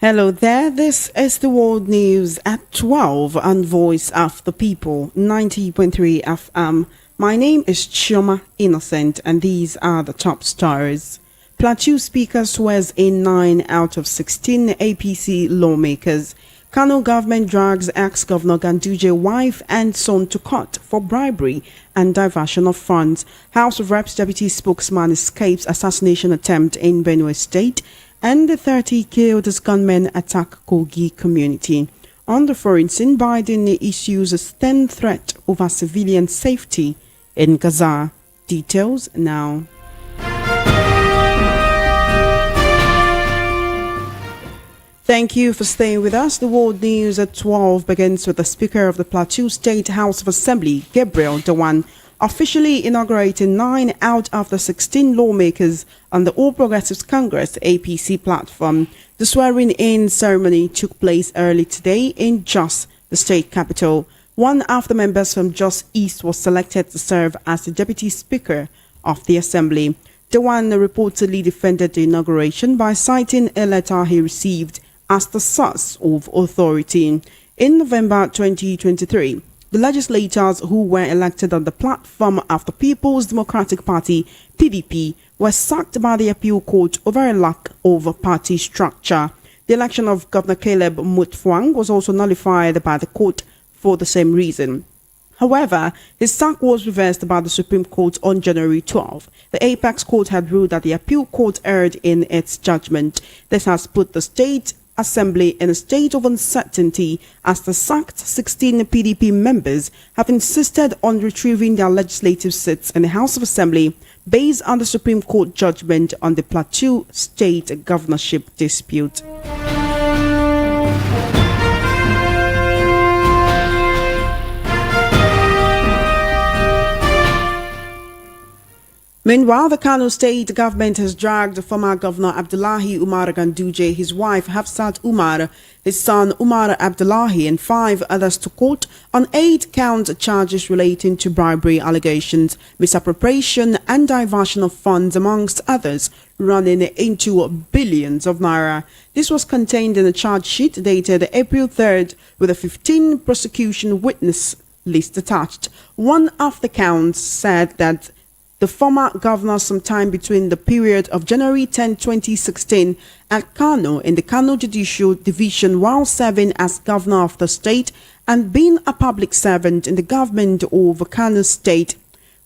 Hello there, this is the World News at 12 on Voice of the People, 90.3 FM. My name is Ijeoma Innocent and these are the top stories. Plateau Speaker swears in 9 out of 16 APC lawmakers. Kano government drags ex-governor Ganduje wife and son to court for bribery and diversion of funds. House of Reps deputy spokesman escapes assassination attempt in Benue State. And the 30 killed as gunmen attack Kogi community. On the foreign scene, Biden issues a stern threat over civilian safety in Gaza. Details now. Thank you for staying with us. The World News at 12 begins with the Speaker of the Plateau State House of Assembly, Gabriel Dewan, officially inaugurating 9 out of the 16 lawmakers on the All Progressives Congress APC platform. The swearing-in ceremony took place early today in Jos, the state capital. One of the members from Jos East was selected to serve as the Deputy Speaker of the Assembly. Dewan reportedly defended the inauguration by citing a letter he received as the source of authority. In November 2023, the legislators who were elected on the platform of the People's Democratic Party, PDP, were sacked by the appeal court over a lack of party structure. The election of Governor Caleb Mutfwang was also nullified by the court for the same reason. However, his sack was reversed by the Supreme Court on January 12. The Apex Court had ruled that the appeal court erred in its judgment. This has put the state Assembly in a state of uncertainty as the sacked 16 PDP members have insisted on retrieving their legislative seats in the House of Assembly based on the Supreme Court judgment on the Plateau state governorship dispute. Meanwhile, the Kano state government has dragged former Governor Abdullahi Umar Ganduje, his wife Hafsat Umar, his son Umar Abdullahi and 5 others to court on 8-count charges relating to bribery allegations, misappropriation and diversion of funds amongst others, running into billions of naira. This was contained in a charge sheet dated April 3rd with a 15 prosecution witness list attached. One of the counts said that the former governor sometime between the period of January 10, 2016 at Kano in the Kano Judicial Division while serving as governor of the state and being a public servant in the government of Kano State,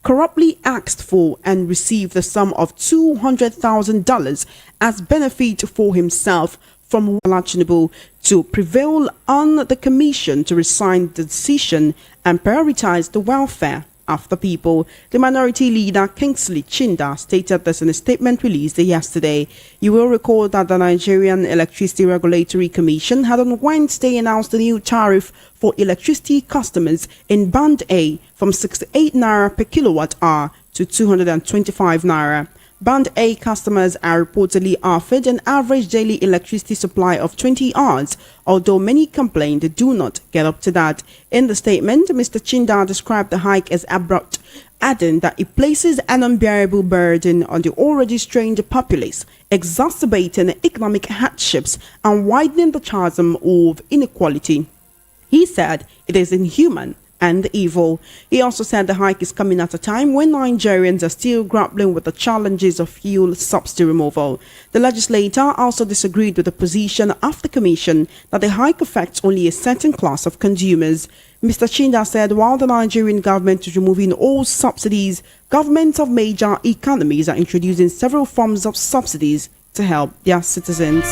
corruptly asked for and received the sum of $200,000 as benefit for himself from Tinubu to prevail on the commission to resign the decision and prioritize the welfare of the people. The minority leader Kingsley Chinda stated this in a statement released yesterday. You will recall that the Nigerian Electricity Regulatory Commission had on Wednesday announced the new tariff for electricity customers in Band A from 68 naira per kilowatt hour to 225 naira. Band A customers are reportedly offered an average daily electricity supply of 20 hours, although many complain they do not get up to that. In the statement, Mr. Chinda described the hike as abrupt, adding that it places an unbearable burden on the already strained populace, exacerbating economic hardships and widening the chasm of inequality. He said it is inhuman and evil. He also said the hike is coming at a time when Nigerians are still grappling with the challenges of fuel subsidy removal. The legislator also disagreed with the position of the commission that the hike affects only a certain class of consumers. Mr. Chinda said while the Nigerian government is removing all subsidies, governments of major economies are introducing several forms of subsidies to help their citizens.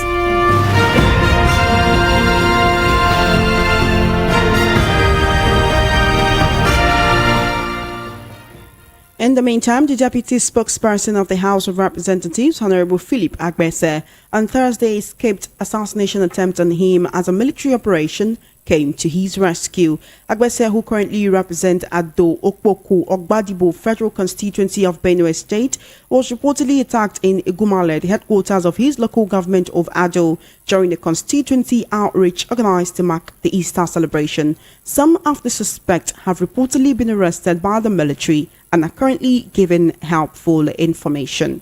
In the meantime, the deputy spokesperson of the House of Representatives, Honorable Philip Agbese, on Thursday escaped assassination attempt on him as a military operation came to his rescue. Agbese, who currently represents Ado Okpoku Ogbadibo Federal Constituency of Benue State, was reportedly attacked in Igumale, the headquarters of his local government of Ado, during a constituency outreach organized to mark the Easter celebration. Some of the suspects have reportedly been arrested by the military and are currently giving helpful information.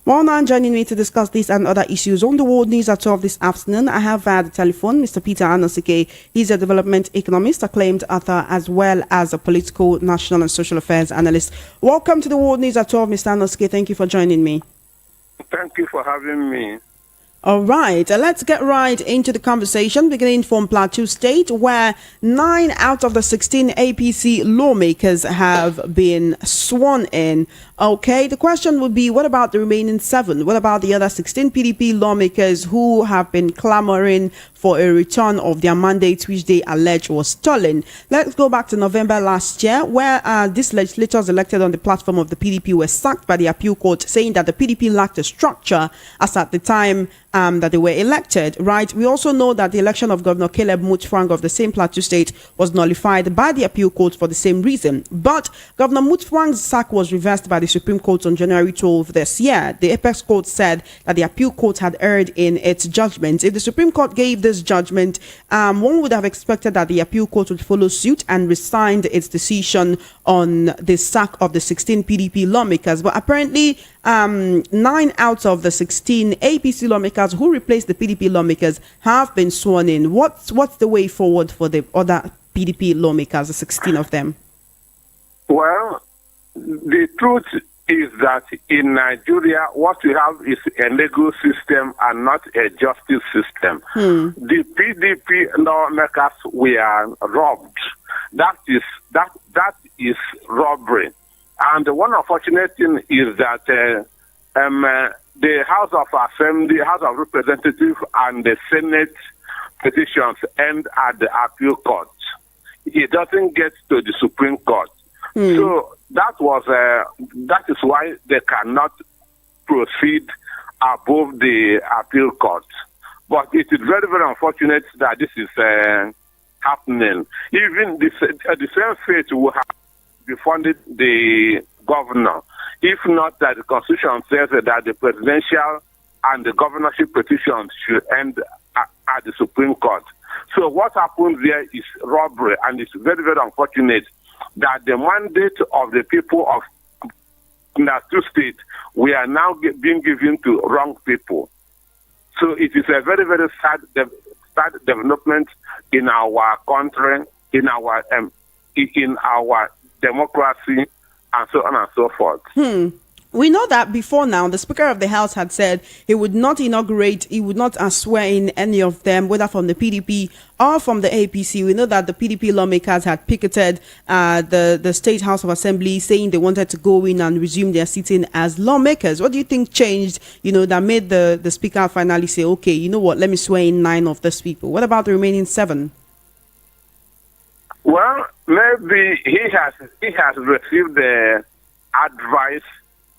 Well, now joining me to discuss this and other issues on the World News at 12 this afternoon, I have via the telephone Mr. Peter Anosike. He's a development economist, acclaimed author, as well as a political, national, and social affairs analyst. Welcome to the World News at 12, Mr. Anosike. Thank you for joining me. Thank you for having me. All right, let's get right into the conversation, beginning from Plateau State, where 9 out of the 16 APC lawmakers have been sworn in. Okay, the question would be, what about the remaining 7? What about the other 16 PDP lawmakers who have been clamoring for a return of their mandates, which they allege was stolen? Let's go back to November last year, where these legislators elected on the platform of the PDP were sacked by the appeal court, saying that the PDP lacked a structure as at the time that they were elected, right? We also know that the election of Governor Caleb Mutfwang of the same Plateau State was nullified by the appeal court for the same reason. But Governor Mutfwang's sack was reversed by the Supreme Court on January 12 this year. The apex court said that the appeal court had erred in its judgment. If the Supreme Court gave this judgment, one would have expected that the appeal court would follow suit and rescind its decision on the sack of the 16 PDP lawmakers. But apparently, 9 out of the 16 APC lawmakers who replaced the PDP lawmakers have been sworn in. What's the way forward for the other PDP lawmakers, the 16 of them? Well, the truth is that in Nigeria, what we have is a legal system and not a justice system. The PDP lawmakers were robbed. That is robbery. And one unfortunate thing is that the House of Assembly, House of Representatives, and the Senate petitions end at the appeal court. It doesn't get to the Supreme Court. So that is why they cannot proceed above the appeal court. But it is very, very unfortunate that this is happening. Even the same fate will have befriended the governor, if not that the Constitution says that the presidential and the governorship petitions should end at the Supreme Court. So what happens there is robbery, and it's very, very unfortunate that the mandate of the people of Plateau State we are now being given to wrong people. So it is a very, very sad development in our country, in our democracy, and so on and so forth. We know that before now, the Speaker of the House had said he would not inaugurate, he would not swear in any of them, whether from the PDP or from the APC. We know that the PDP lawmakers had picketed the State House of Assembly, saying they wanted to go in and resume their sitting as lawmakers. What do you think changed, that made the Speaker finally say, okay, you know what, let me swear in 9 of these people? What about the remaining 7? Well, maybe he has received the advice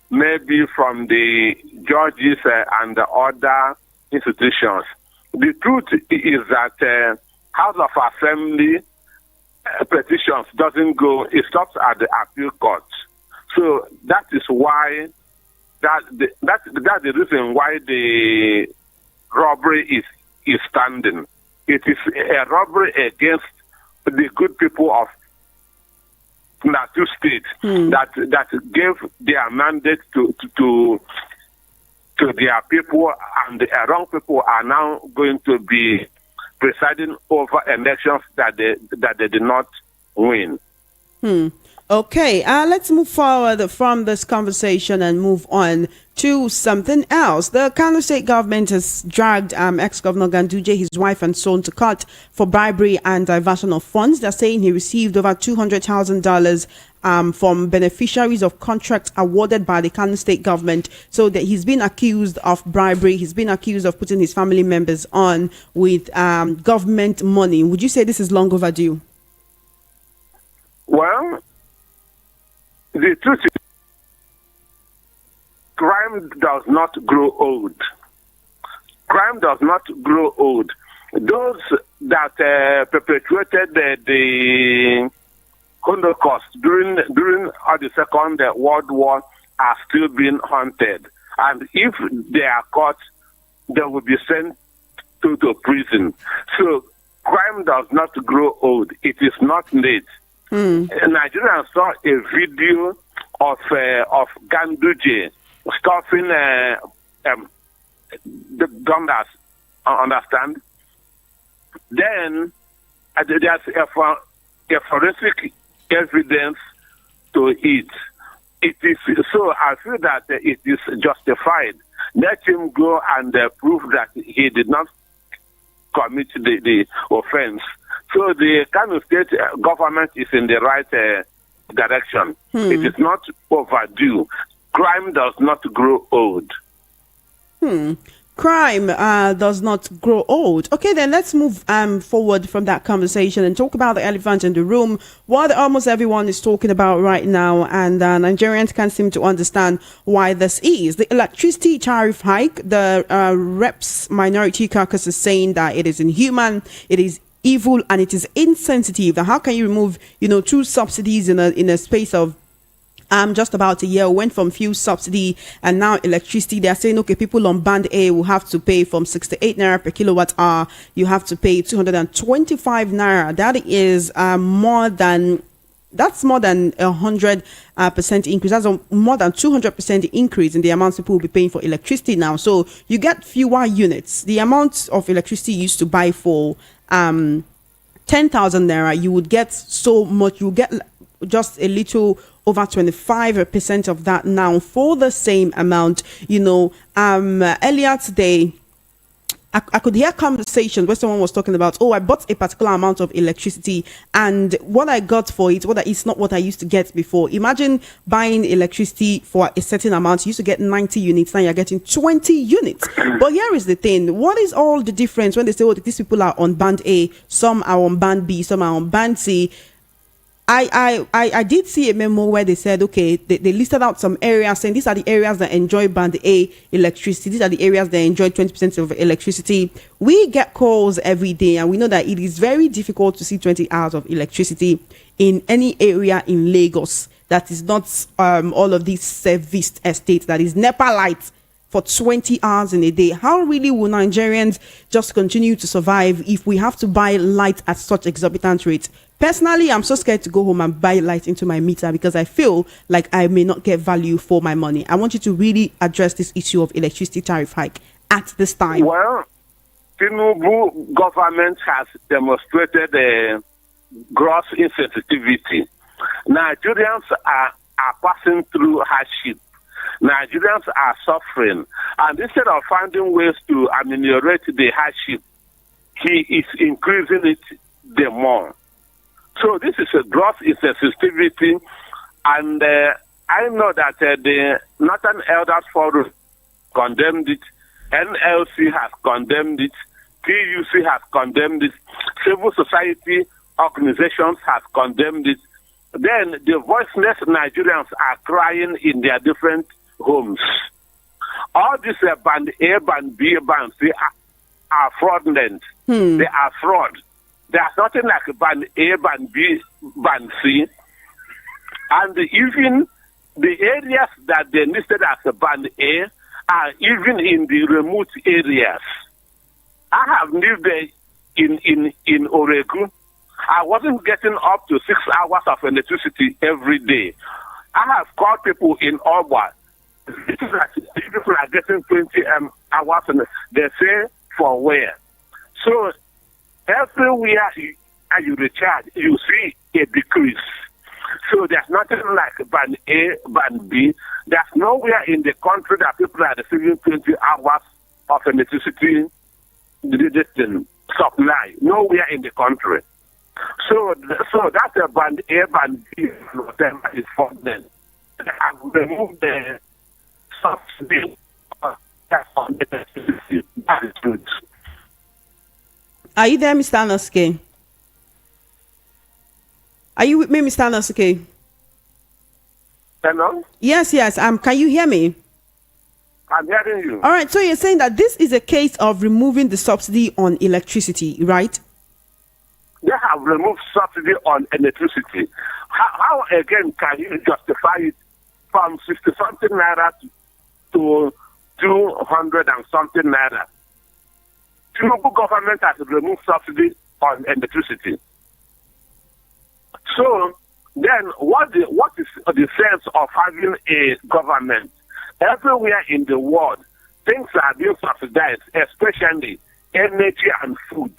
maybe from the judges and the other institutions. The truth is that House of Assembly petitions doesn't go, it stops at the appeal court. So that is why, that's the reason why the robbery is standing. It is a robbery against the good people of Plateau State that gave their mandate to their people, and the wrong people are now going to be presiding over elections that they did not win. Okay, let's move forward from this conversation and move on to something else. The Kano State government has dragged ex-governor Ganduje, his wife and son, to court for bribery and diversion of funds. They're saying he received over $200,000 from beneficiaries of contracts awarded by the Kano State government. So that he's been accused of bribery. He's been accused of putting his family members on with government money. Would you say this is long overdue? Well, the truth is, crime does not grow old. Crime does not grow old. Those that perpetuated the Holocaust during the Second World War are still being hunted. And if they are caught, they will be sent to prison. So crime does not grow old. It is not late. Nigerians saw a video of Ganduje stuffing the gunners, understand? Then there's a forensic evidence to it. It is so I feel that it is justified. Let him go and prove that he did not commit the offense. So the Kano State government is in the right direction. It is not overdue. Crime does not grow old. Crime does not grow old. Okay, then let's move forward from that conversation and talk about the elephant in the room, what almost everyone is talking about right now, and Nigerians can't seem to understand why this is. The electricity tariff hike, the Reps Minority Caucus is saying that it is inhuman, it is evil, and it is insensitive. How can you remove, two subsidies in a space of just about a year? Went from fuel subsidy and now electricity. They are saying, okay, people on band A will have to pay from 68 naira per kilowatt hour. You have to pay 225 naira. That is more than 100% increase. That's more than 200% increase in the amount people will be paying for electricity now. So you get fewer units. The amount of electricity you used to buy for 10,000 naira, you would get so much. You get just a little over 25% of that now for the same amount. Earlier today, I could hear conversations where someone was talking about, I bought a particular amount of electricity and what I got for it, it's not what I used to get before. Imagine buying electricity for a certain amount. You used to get 90 units, now you're getting 20 units. But here is the thing. What is all the difference when they say, these people are on band A, some are on band B, some are on band C? I did see a memo where they said, okay, they listed out some areas saying these are the areas that enjoy band A electricity. These are the areas that enjoy 20% of electricity. We get calls every day and we know that it is very difficult to see 20 hours of electricity in any area in Lagos that is not all of these serviced estates, that is NEPA lights for 20 hours in a day. How really will Nigerians just continue to survive if we have to buy light at such exorbitant rates? Personally, I'm so scared to go home and buy light into my meter because I feel like I may not get value for my money. I want you to really address this issue of electricity tariff hike at this time. Well, Tinubu government has demonstrated a gross insensitivity. Nigerians are passing through hardship. Nigerians are suffering. And instead of finding ways to ameliorate the hardship, he is increasing it the more. So this is a gross insensitivity, and I know that the Northern Elders Forum condemned it, NLC has condemned it, TUC has condemned it, civil society organizations have condemned it. Then the voiceless Nigerians are crying in their different homes. All these band A, band B, band C are fraudulent. They are fraud. There's nothing like band A, band B, band C. And even the areas that they listed as a band A are even in the remote areas. I have lived in Oregon. I wasn't getting up to 6 hours of electricity every day. I have called people in Oba. People are getting 20 hours, and they say, for where? So everywhere you recharge, you see a decrease. So there's nothing like band A, band B. There's nowhere in the country that people are receiving 20 hours of electricity supply. Nowhere in the country. So that's a band A, band B, whatever is for them. They have removed the subsidy that's on the electricity. That is good. Are you there, Mr. Anosuke? Are you with me, Mr. Anosuke? Hello? Yes. Can you hear me? I'm hearing you. All right. So you're saying that this is a case of removing the subsidy on electricity, right? They have removed subsidy on electricity. How again can you justify it from 60-something naira to 200 and something naira? Tinubu government has removed subsidy on electricity. So then what is the sense of having a government Everywhere in the world, things are being subsidized, especially energy and food.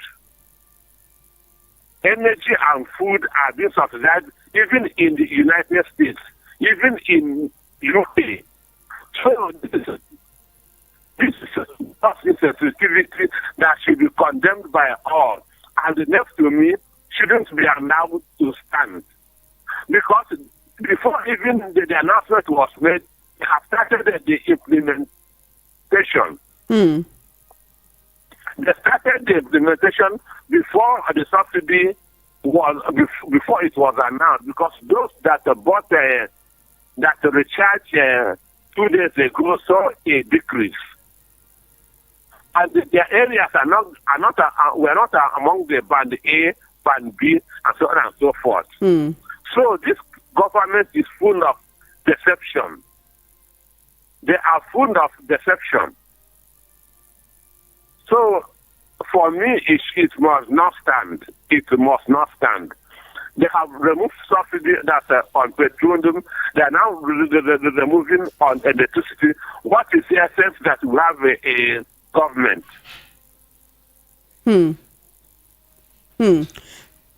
Energy and food are being subsidized even in the United States, even in UK. So this is a sensitivity that should be condemned by all. And the next to me shouldn't be allowed to stand. Because before even the announcement was made, they have started the implementation. They started the implementation before the subsidy before it was announced, because those that bought that recharge 2 days ago saw a decrease, and their areas were not among the band A, band B, and so on and so forth. So this government is full of deception. They are full of deception. So for me, it must not stand. It must not stand. They have removed subsidy that's on petroleum. They are now removing on electricity. What is the essence that we have a government?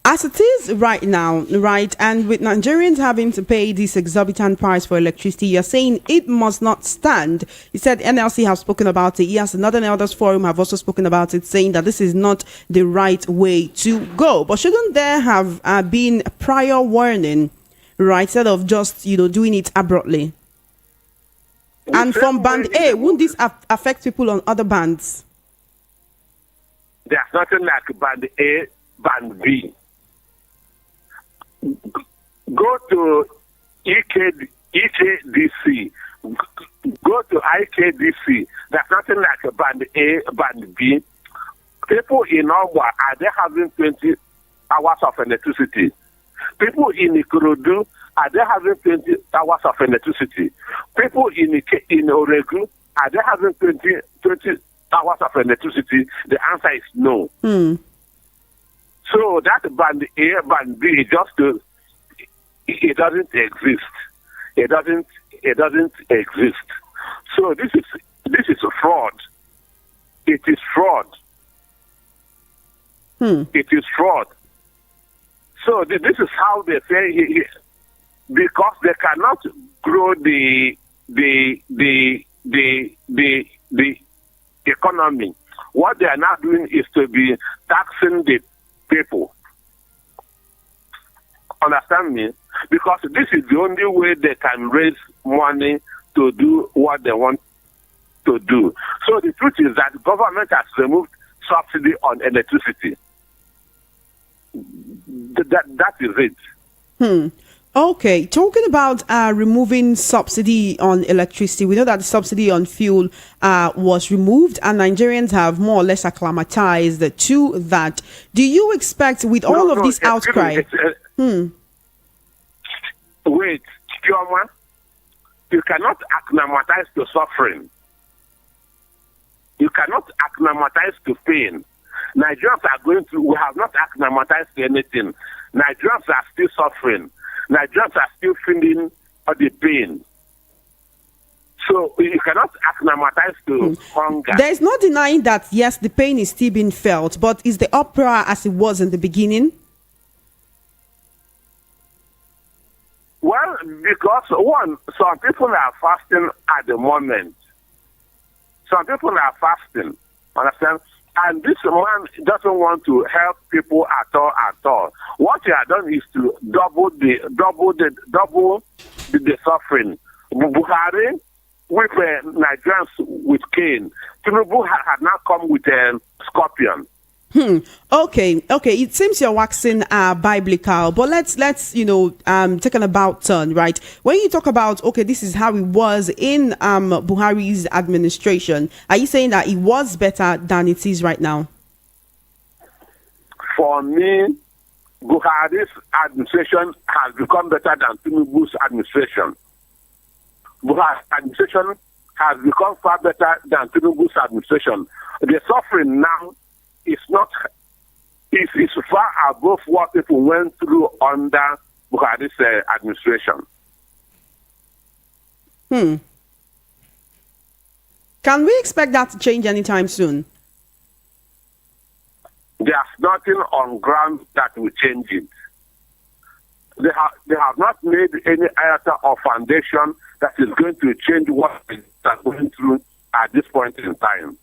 As it is right now, right, and with Nigerians having to pay this exorbitant price for electricity, you're saying it must not stand. You said NLC have spoken about it. Yes, another Elders Forum have also spoken about it, saying that this is not the right way to go. But shouldn't there have been prior warning, right, instead of just, doing it abruptly? And from band A, wouldn't this affect people on other bands? There's nothing like band A, band B. Go to EKDC. Go to IKDC. There's nothing like a band A, band B. People in Ogwa, are they having 20 hours of electricity? People in Ikorodu, are they having 20 hours of electricity? People in Oregu, are they having 20 hours of electricity? The answer is no. So that band A, band B, it doesn't exist. It doesn't exist. So this is a fraud. It is fraud. It is fraud. So this is how they say, because they cannot grow the economy. What they are now doing is to be taxing the people. Understand me? Because this is the only way they can raise money to do what they want to do. So the truth is that the government has removed subsidy on electricity. That is it. Okay, talking about removing subsidy on electricity, we know that the subsidy on fuel was removed, and Nigerians have more or less acclimatized to that. Do you expect, with all of this outcry? Wait, Ijeoma, you cannot acclimatize to suffering. You cannot acclimatize to pain. Nigerians are we have not acclimatized to anything. Nigerians are still suffering. Nigerians are still feeling the pain. So you cannot acclimatize to hunger. There is no denying that, yes, the pain is still being felt, but is the uproar as it was in the beginning? Well, because some people are fasting at the moment. Some people are fasting, understand? And this man doesn't want to help people at all. What he has done is to double the suffering. Buhari with Nigerians with cane. Tinubu had now come with a scorpion. Okay. It seems you're waxing biblical, but let's take an about turn, right? When you talk about, okay, this is how it was in Buhari's administration, are you saying that it was better than it is right now? For me, Buhari's administration has become better than Tinubu's administration. Buhari's administration has become far better than Tinubu's administration. The suffering now is far above what people went through under Buhari's administration. Can we expect that to change anytime soon? There's nothing on ground that will change it. They have not made any iota or foundation that is going to change what we are going through at this point in time.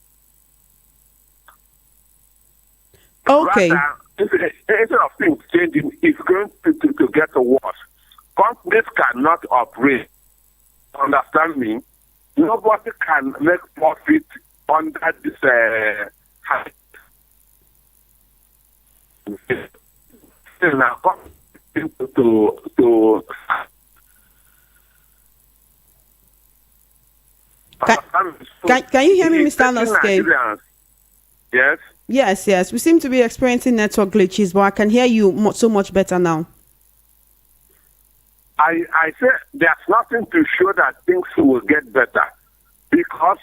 Okay. Rather, instead of things changing, it's going to get worse. Companies cannot operate. Understand me? Nobody can make profit under this now to Can you hear me, Mr. Noske? Yes. Yes. We seem to be experiencing network glitches, but I can hear you so much better now. I say there's nothing to show that things will get better because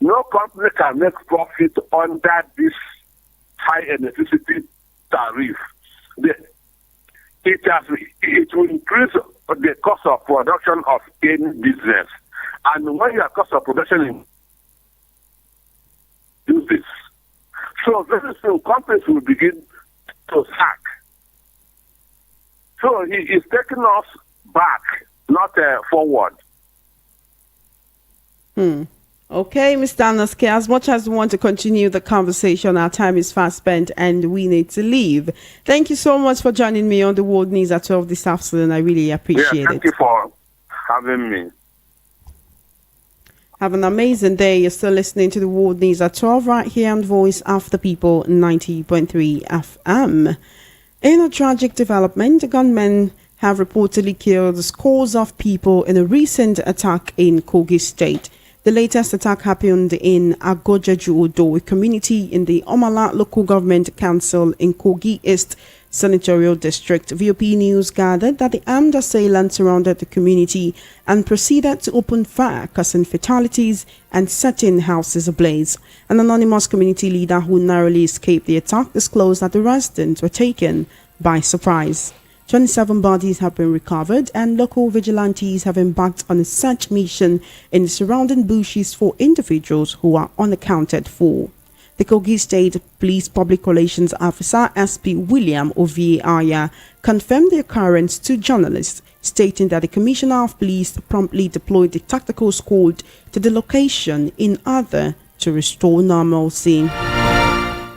no company can make profit under this high electricity tariff. It will increase the cost of production of any business. And when your cost of production do this, so very soon companies will begin to sack. So he is taking us back, not forward. Okay, Mr. Noske, as much as we want to continue the conversation, our time is fast spent and we need to leave. Thank you so much for joining me on the World News at 12 this afternoon. I really appreciate it. Thank you for having me. Have an amazing day. You're still listening to the World News at 12 right here on Voice of the People 90.3 FM. In a tragic development, gunmen have reportedly killed scores of people in a recent attack in Kogi State. The latest attack happened in Agojeju-Odo, a community in the Omala Local Government Council in Kogi East Senatorial District. VOP News gathered that the armed assailants surrounded the community and proceeded to open fire, causing fatalities and setting houses ablaze. An anonymous community leader who narrowly escaped the attack disclosed that the residents were taken by surprise. 27 bodies have been recovered and local vigilantes have embarked on a search mission in the surrounding bushes for individuals who are unaccounted for. The Kogi State Police Public Relations Officer SP William Ovie Aya confirmed the occurrence to journalists, stating that the Commissioner of Police promptly deployed the tactical squad to the location in order to restore normalcy.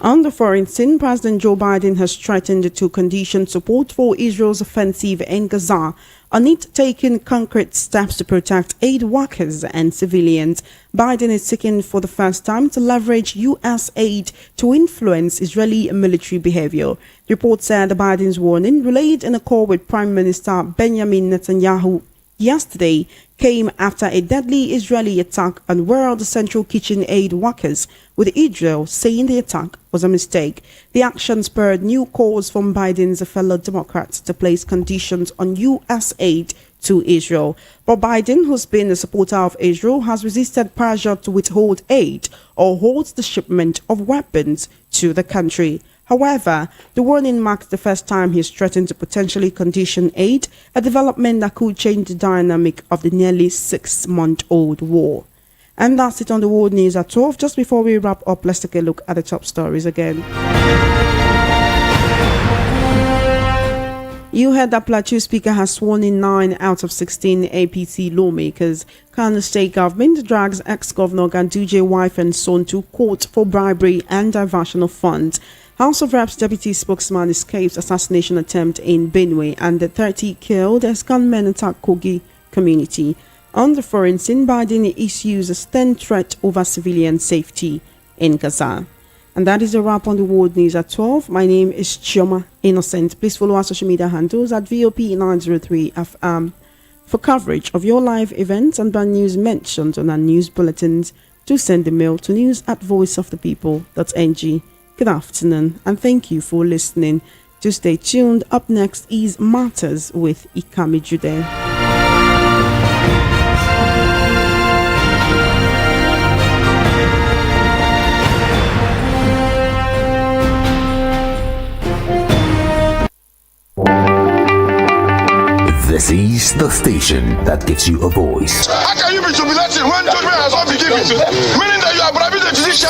On the foreign scene, President Joe Biden has threatened to condition support for Israel's offensive in Gaza on it taking concrete steps to protect aid workers and civilians. Biden is seeking for the first time to leverage U.S. aid to influence Israeli military behavior. The report said Biden's warning, relayed in a call with Prime Minister Benjamin Netanyahu yesterday, came after a deadly Israeli attack on World Central Kitchen aid workers, with Israel saying the attack was a mistake. The action spurred new calls from Biden's fellow Democrats to place conditions on U.S. aid to Israel. But Biden, who's been a supporter of Israel, has resisted pressure to withhold aid or halt the shipment of weapons to the country. However, the warning marks the first time he's threatened to potentially condition aid, a development that could change the dynamic of the nearly 6-month-old war. And that's it on the World News at 12. Just before we wrap up, let's take a look at the top stories again. You heard that Plateau Speaker has sworn in 9 out of 16 APC lawmakers. Kano State government drags ex-governor Ganduje wife and son to court for bribery and diversion of funds. House of Reps deputy spokesman escapes assassination attempt in Benue and the 30 killed as gunmen attack Kogi community. On the foreign scene, Biden issues a stern threat over civilian safety in Gaza. And that is a wrap on the World News at 12. My name is Ijeoma Innocent. Please follow our social media handles at VOP903 FM. For coverage of your live events and brand news mentioned on our news bulletins, do send a mail to news@voiceofthepeople.ng. Good afternoon and thank you for listening. To stay tuned, up next is Matters with Ikami Jude. Presidency is the station that gives you a voice. How can you be jubilating when judgment has not been given? Meaning that you are bribing the physician.